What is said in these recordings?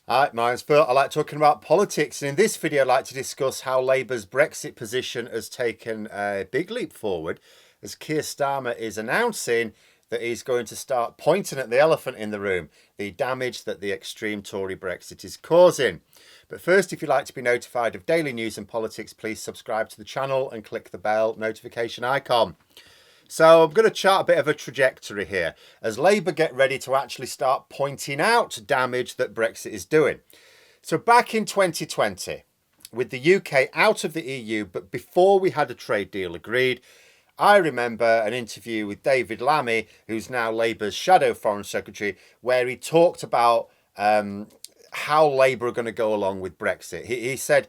Hi, my name's Phil. I like talking about politics, and in this video, I'd like to discuss how Labour's Brexit position has taken a big leap forward as Keir Starmer is announcing that he's going to start pointing at the elephant in the room, the damage that the extreme Tory Brexit is causing. But first, if you'd like to be notified of daily news and politics, please subscribe to the channel and click the bell notification icon. So I'm going to chart a bit of a trajectory here as Labour get ready to actually start pointing out damage that Brexit is doing. So back in 2020, with the UK out of the EU, but before we had a trade deal agreed, I remember an interview with David Lammy, who's now Labour's shadow foreign secretary, where he talked about how Labour are going to go along with Brexit. He said,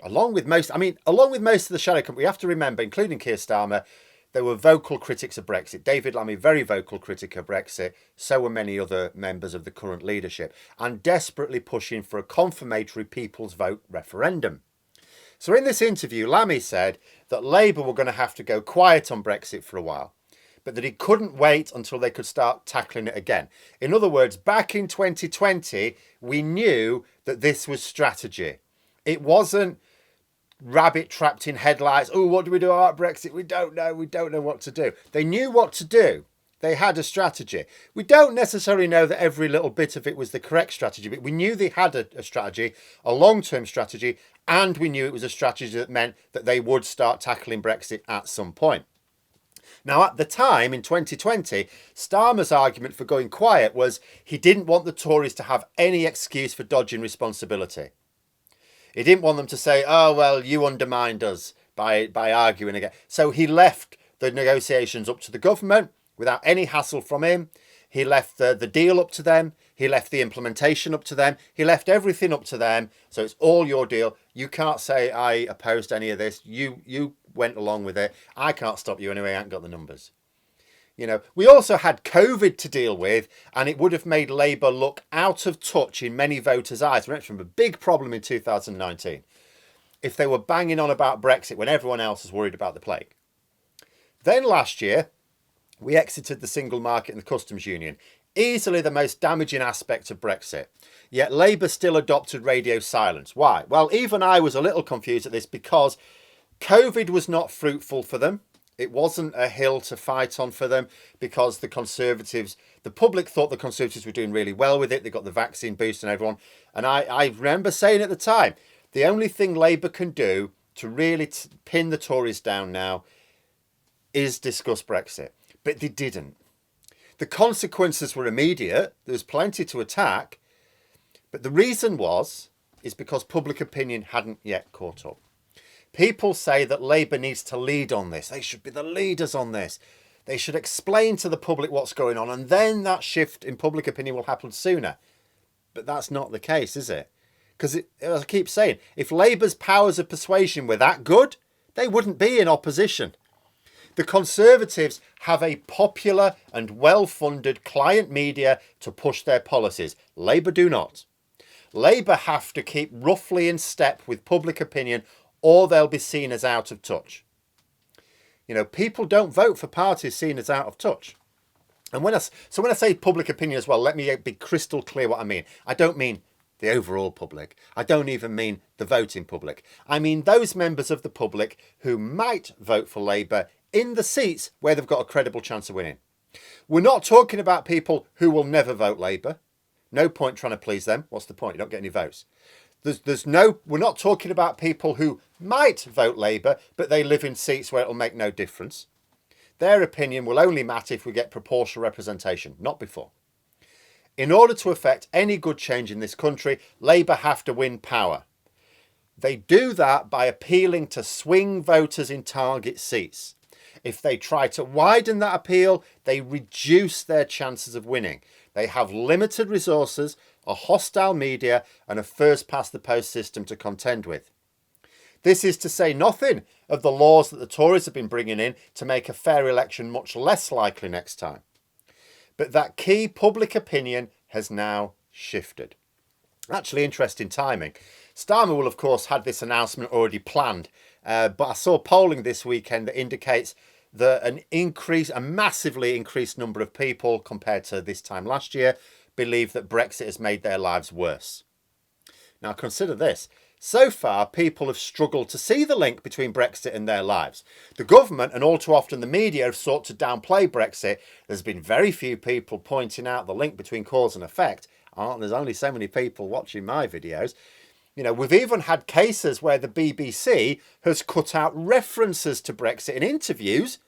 along with most of the shadow company, we have to remember, including Keir Starmer, they were vocal critics of Brexit. David Lammy, very vocal critic of Brexit. So were many other members of the current leadership, and desperately pushing for a confirmatory people's vote referendum. So in this interview, Lammy said that Labour were going to have to go quiet on Brexit for a while, but that he couldn't wait until they could start tackling it again. In other words, back in 2020, we knew that this was strategy. It wasn't rabbit trapped in headlights. Oh, what do we do about Brexit? We don't know. We don't know what to do. They knew what to do. They had a strategy. We don't necessarily know that every little bit of it was the correct strategy, but we knew they had a strategy, a long-term strategy, and we knew it was a strategy that meant that they would start tackling Brexit at some point. Now, at the time, in 2020, Starmer's argument for going quiet was he didn't want the Tories to have any excuse for dodging responsibility. He didn't want them to say, oh, well, you undermined us by arguing again. So he left the negotiations up to the government without any hassle from him. He left the deal up to them. He left the implementation up to them. He left everything up to them. So it's all your deal. You can't say I opposed any of this. You went along with it. I can't stop you anyway. I ain't got the numbers. We also had COVID to deal with, and it would have made Labour look out of touch in many voters' eyes. We went from a big problem in 2019 if they were banging on about Brexit when everyone else was worried about the plague. Then last year, we exited the single market and the customs union, easily the most damaging aspect of Brexit. Yet Labour still adopted radio silence. Why? Well, even I was a little confused at this because COVID was not fruitful for them. It wasn't a hill to fight on for them because the public thought the Conservatives were doing really well with it. They got the vaccine boost and everyone. And I remember saying at the time, the only thing Labour can do to really pin the Tories down now is discuss Brexit. But they didn't. The consequences were immediate. There was plenty to attack. But the reason is because public opinion hadn't yet caught up. People say that Labour needs to lead on this. They should be the leaders on this. They should explain to the public what's going on, and then that shift in public opinion will happen sooner. But that's not the case, is it? Because, as I keep saying, if Labour's powers of persuasion were that good, they wouldn't be in opposition. The Conservatives have a popular and well-funded client media to push their policies. Labour do not. Labour have to keep roughly in step with public opinion, or they'll be seen as out of touch. People don't vote for parties seen as out of touch. And when I say public opinion as well, let me be crystal clear what I mean. I don't mean the overall public. I don't even mean the voting public. I mean those members of the public who might vote for Labour in the seats where they've got a credible chance of winning. We're not talking about people who will never vote Labour. No point trying to please them. What's the point? You don't get any votes. We're not talking about people who might vote Labour, but they live in seats where it'll make no difference. Their opinion will only matter if we get proportional representation, not before. In order to effect any good change in this country, Labour have to win power. They do that by appealing to swing voters in target seats. If they try to widen that appeal, they reduce their chances of winning. They have limited resources, a hostile media, and a first-past-the-post system to contend with. This is to say nothing of the laws that the Tories have been bringing in to make a fair election much less likely next time. But that key public opinion has now shifted. Actually, interesting timing. Starmer will, of course, had this announcement already planned, but I saw polling this weekend that indicates that a massively increased number of people compared to this time last year believe that Brexit has made their lives worse. Now consider this. So far, people have struggled to see the link between Brexit and their lives. The government and all too often the media have sought to downplay Brexit. There's been very few people pointing out the link between cause and effect. There's only so many people watching my videos. You know, we've even had cases where the BBC has cut out references to Brexit in interviews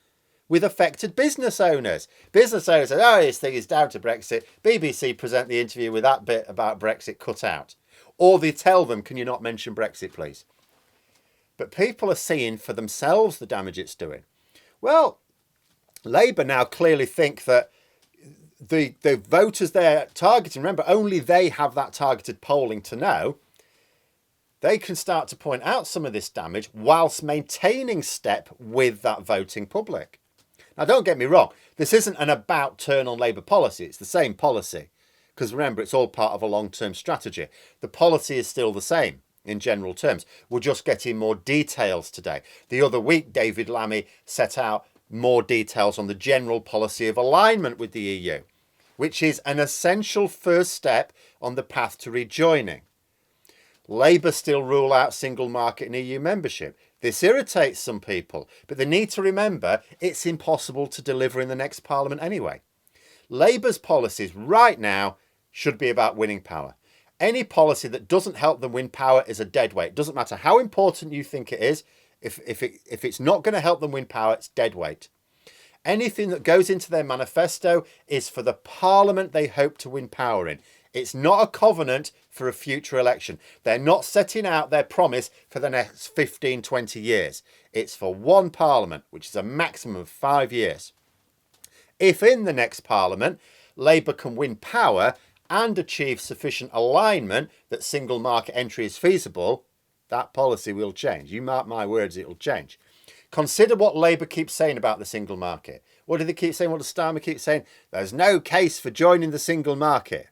with affected business owners. Business owners say, oh, this thing is down to Brexit. BBC present the interview with that bit about Brexit cut out. Or they tell them, can you not mention Brexit, please? But people are seeing for themselves the damage it's doing. Well, Labour now clearly think that the voters they're targeting, remember, only they have that targeted polling to know, they can start to point out some of this damage whilst maintaining step with that voting public. Now, don't get me wrong. This isn't an about turn on Labour policy. It's the same policy. Because remember, it's all part of a long-term strategy. The policy is still the same in general terms. We're just getting more details today. The other week, David Lammy set out more details on the general policy of alignment with the EU, which is an essential first step on the path to rejoining. Labour still rule out single market and EU membership. This irritates some people, but they need to remember it's impossible to deliver in the next Parliament anyway. Labour's policies right now should be about winning power. Any policy that doesn't help them win power is a dead weight. It doesn't matter how important you think it is. If it's not going to help them win power, it's dead weight. Anything that goes into their manifesto is for the Parliament they hope to win power in. It's not a covenant for a future election. They're not setting out their promise for the next 15, 20 years. It's for one Parliament, which is a maximum of 5 years. If in the next Parliament, Labour can win power and achieve sufficient alignment that single market entry is feasible, that policy will change. You mark my words, it will change. Consider what Labour keeps saying about the single market. What do they keep saying? What does Starmer keep saying? There's no case for joining the single market.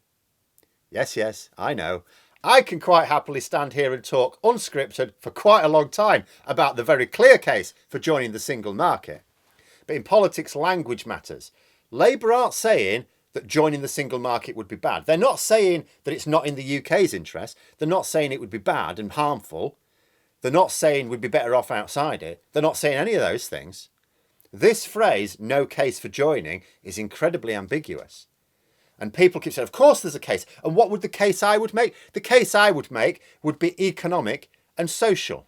Yes, I know. I can quite happily stand here and talk unscripted for quite a long time about the very clear case for joining the single market. But in politics, language matters. Labour aren't saying that joining the single market would be bad. They're not saying that it's not in the UK's interest. They're not saying it would be bad and harmful. They're not saying we'd be better off outside it. They're not saying any of those things. This phrase, no case for joining, is incredibly ambiguous. And people keep saying, of course there's a case. And what would the case I would make? The case I would make would be economic and social.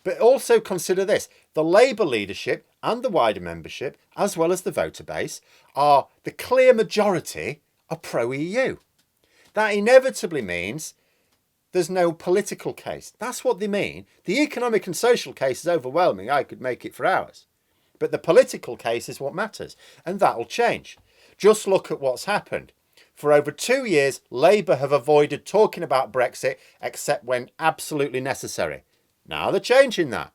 But also consider this. The Labour leadership and the wider membership, as well as the voter base, are the clear majority are pro-EU. That inevitably means there's no political case. That's what they mean. The economic and social case is overwhelming. I could make it for hours. But the political case is what matters. And that'll change. Just look at what's happened. For over 2 years, Labour have avoided talking about Brexit except when absolutely necessary. Now they're changing that.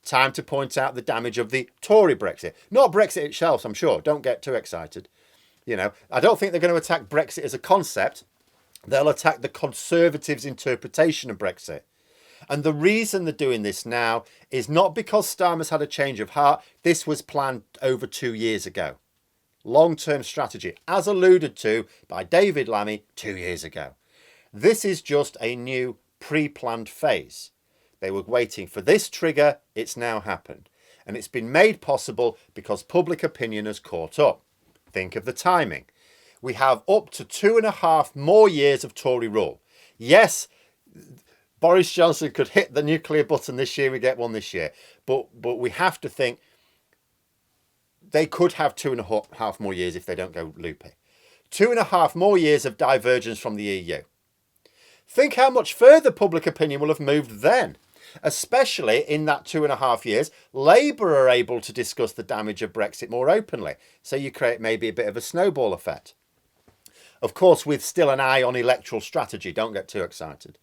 Time to point out the damage of the Tory Brexit. Not Brexit itself, I'm sure. Don't get too excited. You know, I don't think they're going to attack Brexit as a concept. They'll attack the Conservatives' interpretation of Brexit. And the reason they're doing this now is not because Starmer's had a change of heart. This was planned over 2 years ago. Long-term strategy, as alluded to by David Lammy 2 years ago. This is just a new pre-planned phase. They were waiting for this trigger. It's now happened. And it's been made possible because public opinion has caught up. Think of the timing. We have up to 2.5 more years of Tory rule. Yes, Boris Johnson could hit the nuclear button this year. We get one this year. But we have to think they could have 2.5 more years if they don't go loopy. 2.5 more years of divergence from the EU. Think how much further public opinion will have moved then. Especially in that 2.5 years, Labour are able to discuss the damage of Brexit more openly. So you create maybe a bit of a snowball effect. Of course, with still an eye on electoral strategy. Don't get too excited.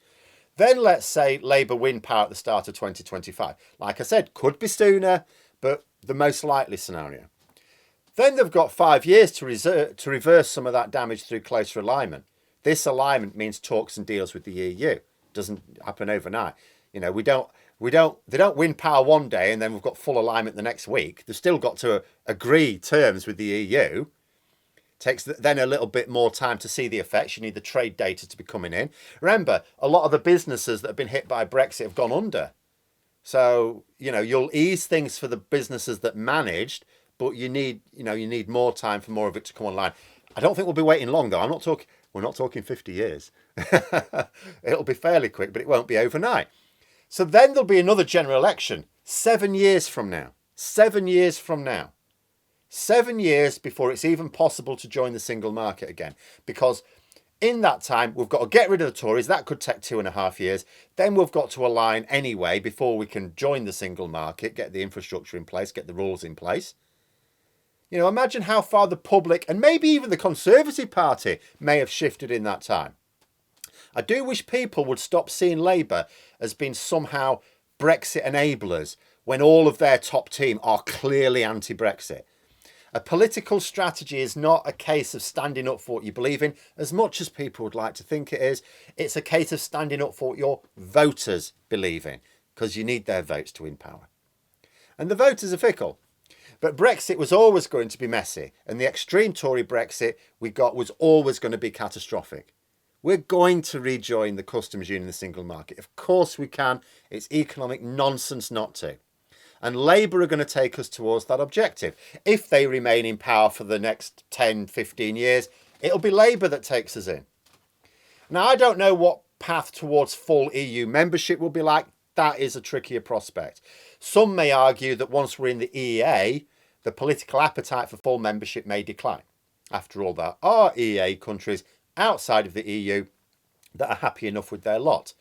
Then let's say Labour win power at the start of 2025. Like I said, could be sooner, but the most likely scenario. Then they've got 5 years to reverse some of that damage through closer alignment. This alignment means talks and deals with the EU. It doesn't happen overnight. You know, they don't win power one day and then we've got full alignment the next week. They've still got to agree terms with the EU. Takes then a little bit more time to see the effects. You need the trade data to be coming in. Remember, a lot of the businesses that have been hit by Brexit have gone under. So, you'll ease things for the businesses that managed, but you need more time for more of it to come online. I don't think we'll be waiting long, though. We're not talking 50 years. It'll be fairly quick, but it won't be overnight. So then there'll be another general election 7 years from now. 7 years from now. 7 years before it's even possible to join the single market again. Because in that time, we've got to get rid of the Tories. That could take 2.5 years. Then we've got to align anyway before we can join the single market, get the infrastructure in place, get the rules in place. Imagine how far the public and maybe even the Conservative Party may have shifted in that time. I do wish people would stop seeing Labour as being somehow Brexit enablers when all of their top team are clearly anti-Brexit. A political strategy is not a case of standing up for what you believe in, as much as people would like to think it is. It's a case of standing up for what your voters believe in, because you need their votes to win power. And the voters are fickle. But Brexit was always going to be messy, and the extreme Tory Brexit we got was always going to be catastrophic. We're going to rejoin the customs union, the single market. Of course we can. It's economic nonsense not to. And Labour are going to take us towards that objective. If they remain in power for the next 10, 15 years, it'll be Labour that takes us in. Now, I don't know what path towards full EU membership will be like. That is a trickier prospect. Some may argue that once we're in the EEA, the political appetite for full membership may decline. After all, there are EEA countries outside of the EU that are happy enough with their lot.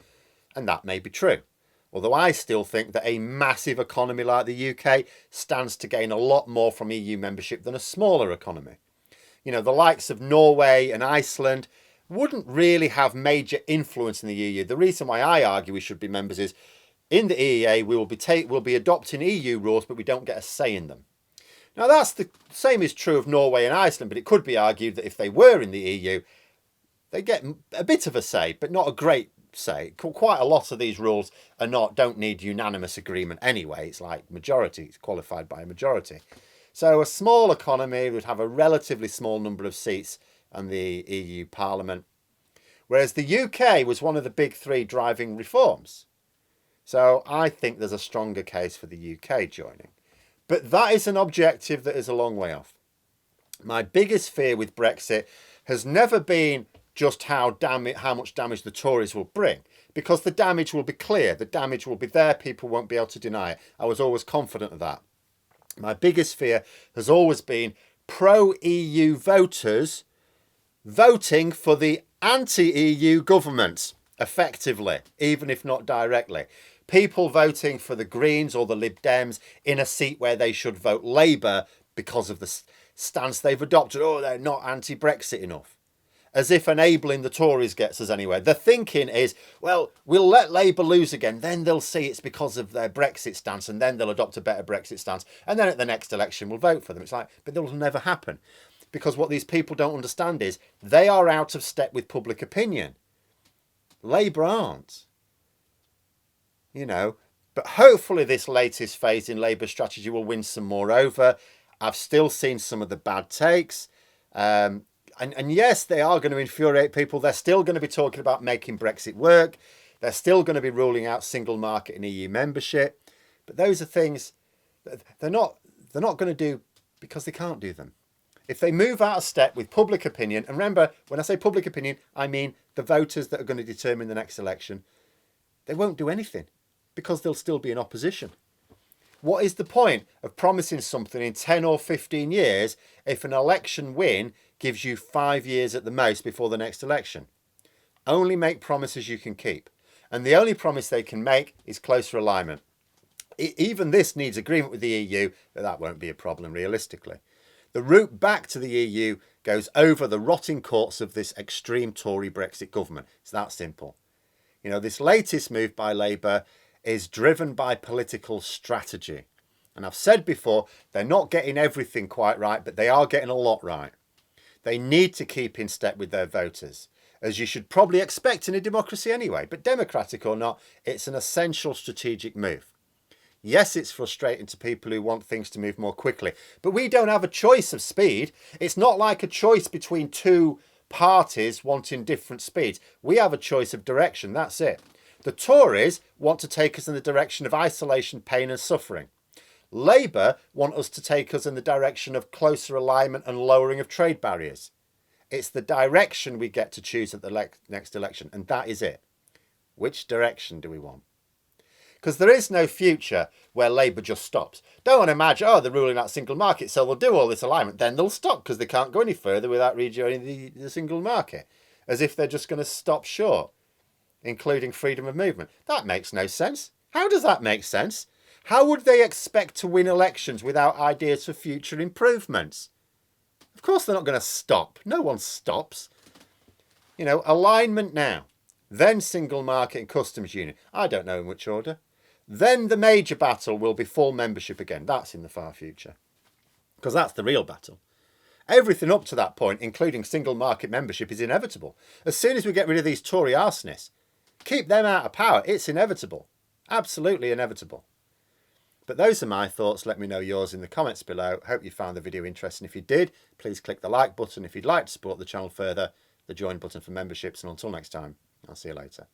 And that may be true. Although I still think that a massive economy like the UK stands to gain a lot more from EU membership than a smaller economy. The likes of Norway and Iceland wouldn't really have major influence in the EU. The reason why I argue we should be members is in the EEA we'll be adopting EU rules, but we don't get a say in them. Now that's the same is true of Norway and Iceland, but it could be argued that if they were in the EU, they get a bit of a say, but not a great say. Quite a lot of these rules don't need unanimous agreement anyway. It's like majority, it's qualified by a majority. So a small economy would have a relatively small number of seats in the EU Parliament, whereas the UK was one of the big three driving reforms. So I think there's a stronger case for the UK joining. But that is an objective that is a long way off. My biggest fear with Brexit has never been just how much damage the Tories will bring, because the damage will be clear, the damage will be there, people won't be able to deny it. I was always confident of that. My biggest fear has always been pro-EU voters voting for the anti-EU government, effectively, even if not directly. People voting for the Greens or the Lib Dems in a seat where they should vote Labour because of the stance they've adopted. Oh, they're not anti-Brexit enough. As if enabling the Tories gets us anywhere. The thinking is, well, we'll let Labour lose again, then they'll see it's because of their Brexit stance, and then they'll adopt a better Brexit stance, and then at the next election we'll vote for them. It's like, but that will never happen. Because what these people don't understand is they are out of step with public opinion. Labour aren't. But hopefully this latest phase in Labour strategy will win some more over. I've still seen some of the bad takes. And yes, they are going to infuriate people. They're still going to be talking about making Brexit work. They're still going to be ruling out single market and EU membership. But those are things that they're not going to do because they can't do them. If they move out of step with public opinion, and remember, when I say public opinion, I mean the voters that are going to determine the next election, they won't do anything because they'll still be in opposition. What is the point of promising something in 10 or 15 years if an election win gives you 5 years at the most before the next election? Only make promises you can keep. And the only promise they can make is closer alignment. Even this needs agreement with the EU, but that won't be a problem realistically. The route back to the EU goes over the rotting courts of this extreme Tory Brexit government. It's that simple. This latest move by Labour is driven by political strategy. And I've said before, they're not getting everything quite right, but they are getting a lot right. They need to keep in step with their voters, as you should probably expect in a democracy anyway. But democratic or not, it's an essential strategic move. Yes, it's frustrating to people who want things to move more quickly, but we don't have a choice of speed. It's not like a choice between two parties wanting different speeds. We have a choice of direction, that's it. The Tories want to take us in the direction of isolation, pain and suffering. Labour want us to take us in the direction of closer alignment and lowering of trade barriers. It's the direction we get to choose at the next election, and that is it. Which direction do we want? Because there is no future where Labour just stops. Don't want to imagine, oh, they're ruling out single market, so they'll do all this alignment. Then they'll stop because they can't go any further without rejoining the single market. As if they're just going to stop short, including freedom of movement. That makes no sense. How does that make sense? How would they expect to win elections without ideas for future improvements? Of course they're not going to stop. No one stops. You know, alignment now. Then single market and customs union. I don't know in which order. Then the major battle will be full membership again. That's in the far future. Because that's the real battle. Everything up to that point, including single market membership, is inevitable. As soon as we get rid of these Tory arsonists, keep them out of power, it's inevitable. Absolutely inevitable. But those are my thoughts. Let me know yours in the comments below. Hope you found the video interesting. If you did, please click the like button. If you'd like to support the channel further, the join button for memberships. And until next time, I'll see you later.